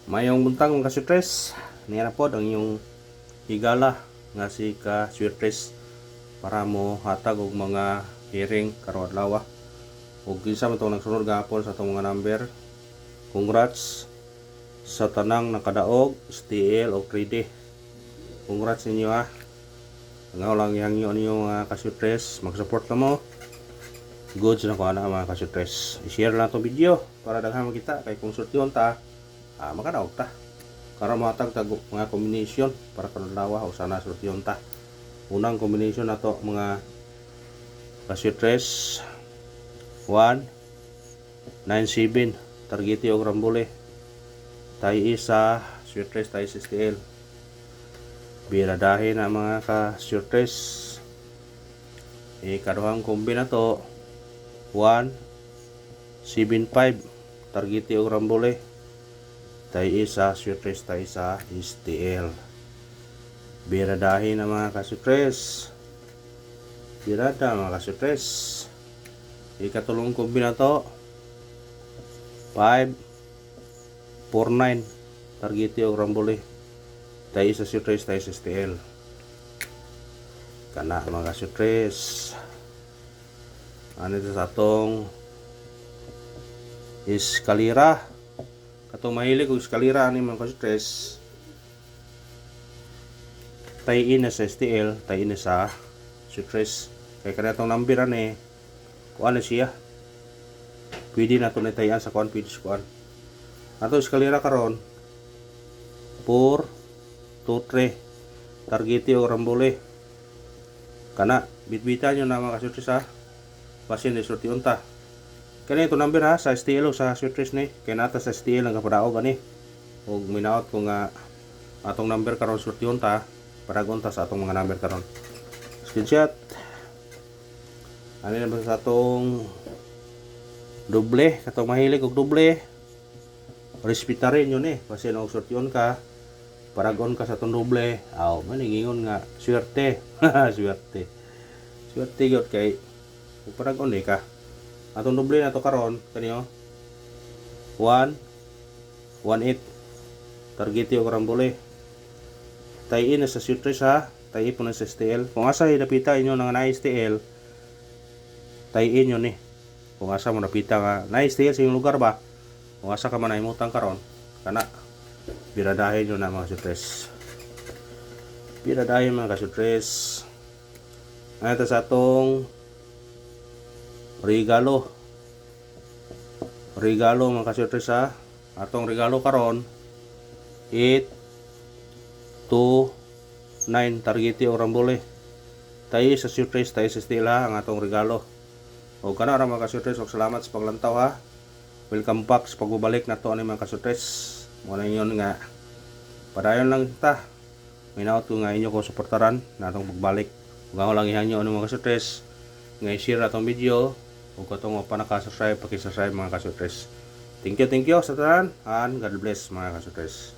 Mayong buntag mga kasutres, niya na po ang inyong higala nga si ka Suertes para mo hatag og mga hearing karong adlaw. Ug kinsa man tong nagsunod gahapon sa atong mga number. Congrats sa tanang nakadaog, STL o 3D. Congrats ninyo ha. Nga lang yang inyo mga kasutres, mag-support na mo. Good na ko ana mga kasutres. I-share lang itong video para daghan makita kay kung sortyon ta. Makadaog ta karon matag tag mga combination para kanulawa o sana sortyon ta. Unang combination nato mga kasutres 1 97 targeti og rambole tay isa suertes tay STL biradahin na mga kasutres. Kaduhang kombi na to 1 75 targeti og rambole tay isa suertes tay isa STL. Biradahin na mga kasutres. Birada mga kasutres. Ikatulong kombi na to 5 49 targeti og rambole tay isa suertes tay STL. Kana mga kasutres. Ano ito sa atong eskalera. Katong mahilig og eskalera ani mga kasutres. Tay ina sa STL, tay ina sa suertes. Kay kada tong number ani kuan na siya. Pwede na to tayan sa kuan, pwede sa kuan. Ato eskalera karon 4 2 3 targeti og rambole. Kana bitbitan nyo na mga kasutres ha. Basin ni sorti unta. Kani ito number ha sa STL o sa suertes ni. Kaya nata sa STL ang kapadaog ani. Ug minaot ko nga atong number karon sorti unta para gunta sa atong mga number karon. Screenshot. Ano na ba sa atong doble, katong mahilig og doble. Respetarin yun kasi og sortion ka paragon ka sa atong doble. Manigingon nga swerte. Swerte. Swerte gyud kay paragon ka. Atong doble na to karon kaniyo 1 18 targeti og rambole tay ina sa suertes ha, tay ipon sa STL. Kung asa napita inyo nga na STL tay inyo ni. Kung asa mo napita nga na STL sa inyong lugar ba, kung asa ka man nahimutang karon kana biradahin nyo na mga suertes. Biradahin mga kasutres. Ano sa atong regalo mga kasutres ha. Atong regalo karon 8 2 9 targeti o rambole tay sa suertes tay sa STL ha ang atong regalo. O kana ra mga kasutres, og salamat sa paglantaw ha. Welcome back sa pagbabalik nato ani mga kasutres. Mo na inyon nga padayon lang ta. Minaot ko nga inyo ko suportaran natong pagbalik. Ug ako lang ihanyo ano mga kasutres nga i-share atong video. Ug katong pa naka-subscribe, paki-subscribe mga kasutres. Thank you sa tanan and God bless mga kasutres.